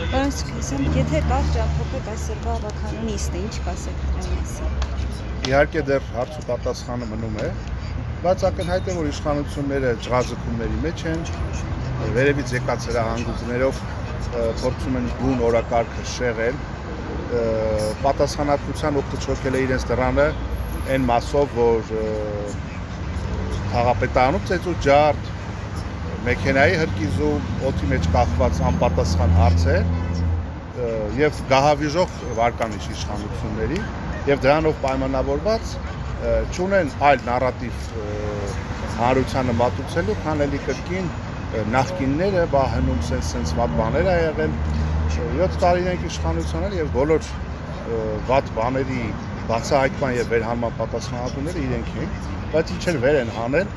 Պարոն Սարգսյան, եթե կարճ ամփոփեք այսօրվա ավականու նիստը, ինչ կասեք դրա մասին։ Իհարկե դեռ հարց ու պատասխանը մնում է, բայց ակնհայտ է, որ իշխանությունները ջղաձգումների մեջ են, վերևից եկած հրահանգումներով փորձում են բուն օրակարգը շեղել, պատասխանատվության օգտը չոքել է իրենց դռանը այն մասով, որ քաղաքապետարանում ծեծու ջարդ, մեքենայի հրկիզում, օդի մեջ կախված անպատասխան հարցեր եւ գահավիժող վարկանիշ իշխանությունների եւ դրանով պայմանավորված չունեն այլ նարատիվ հանրությանը մատուցելու, քան էլի կրկին նախկինները բահնում սենց վատ բաներ ա եղել 7 տարին ենք իշխանություններ եւ բոլոր վատ բաների բացահայտման եւ վերհանման պատասխանատուները իրենք են, բայց ինչ էլ վեր են հանել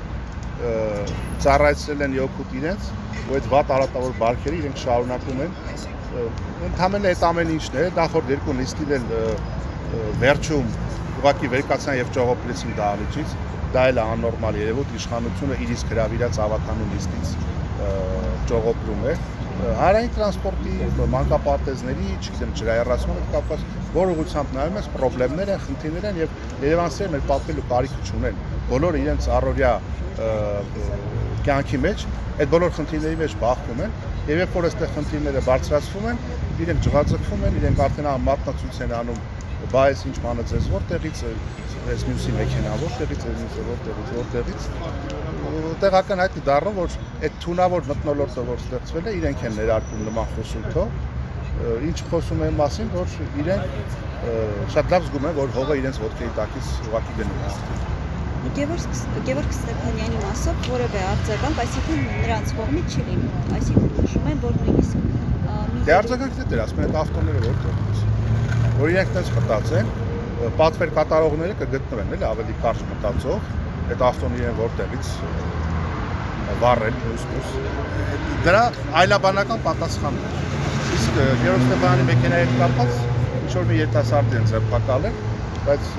ծառայեցրել են յոքուտ իրենց, ու այդ վատ արատավոր բարքերը իրենք շարունակում են ընդհանրապես այդ ամեն ինչն է, նախորդ երկու նիստին էլ վերջում ուղղակի վերկացան եւ ճողոպրեցին դահլիճից, դա էլ է աննորմալ երևույթ, իշխանությունը իր իսկ հրավիրած ավականու նիստից ճողոպրում է հանրային տրանսպորտի, մանկապարտեզների, չգիտեմ, ջրահեռացման հետ կապված որ ուղղությամբ նայում ես խնդիրներ են, խնդիրներ են եւ երևանցիներն էլ պատմելու կարիք չունեն, բոլորը իրենց առօրյա կյանքի մեջ այդ բոլոր խնդիրների մեջ բախվում են եւ երբ որ այստեղ խնդիրները բարձրացվում են, իրենք ջղաձգվում են, իրենք արդեն մատնացույց են անում, բա այս ինչ բանը ձեզ որտեղից այս մյուսի մեքենա որտեղից, այս մյուսը որտեղից տեղական հայտնի դառնում, որ այդ թունավոր մթնոլորտը որ ստեղծվել է, իրենք են ներարկում նման խոսունքով, ինչ խոսում են մասին, որ իրենք շատ լավ զգում են, որ հողը իրենց ոտքերի տակից ուղղակի գնում է։ Գևորգ Ստեփանյանի մասով որևէ արձագանք, այսինքն նրանց կողմից չի լինում, այսինքն նշում են, որ նույնիսկ դե արձագանքն է դեր, ասում են այդ ավտոները որտեղից, որ իրենք տենց մտածեն, պատվեր կատարողները կգտնվեն, էլի ավելի կարճ մտածող, այդ ավտոն իրեն որտեղից վառել, մյուս դրա այլաբանական պատասխանն է, իսկ Գևորգ Ստեփանյանի մեքենայի հետ կապված ինչ-որ մի երիտասարդ են ձերբակալել, բայց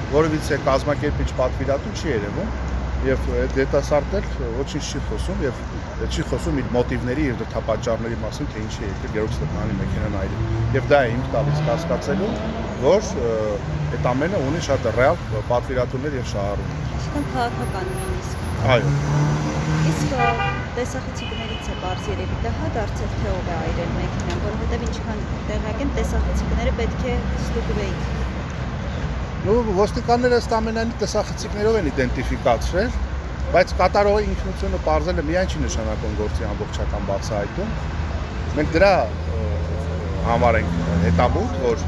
որևիցե կազմակերպիչ պատվիրատու չի երևում եւ այդ երիտասարդն ոչինչ չի խոսում եւ չի խոսում իր մոտիվների, իր դրդապատճառների մասին, թե ինչի է եկել Գևորգ Ստեփանյանի մեքենան այրել։ Եվ դա է ինձ տալիս հասկացելու, որ այդ ամենը ունի շատ ռեալ պատվիրատուներ եւ շահառուներ։ Այսինքն քաղաքական նույնիսկ։ Այո։ Իսկ տեսախցիկներից է բարձ երևի դա հա դարձել թե ով է այրել մեքենան, որովհետեւ ինչքան տեղակ են տեսախցիկները պետք է ստուգվեին։ Ոստիկանները ըստ ամենայնի տեսախցիկներով են իդենտիֆիկացրել, բայց կատարողի ինքնությունը պարզելը միայն չի նշանակում գործի ամբողջական բացահայտում։ Մենք դրա համար ենք հետամուտ, որ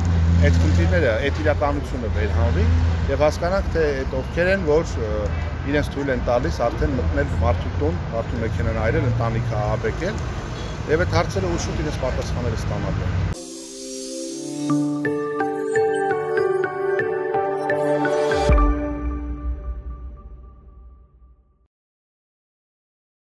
այդ խնդիրները, այդ իրականությունը վերհանվի եւ հասկանանք, թե այդ ովքեր են, որ իրենց թույլ են տալիս արդեն մտնել մարդու տուն, մարդու մեքենան այրել, ընտանիքը ահաբեկել եւ այդ հարցերը ուշուտ իրենց պատասխանները ստանալու են։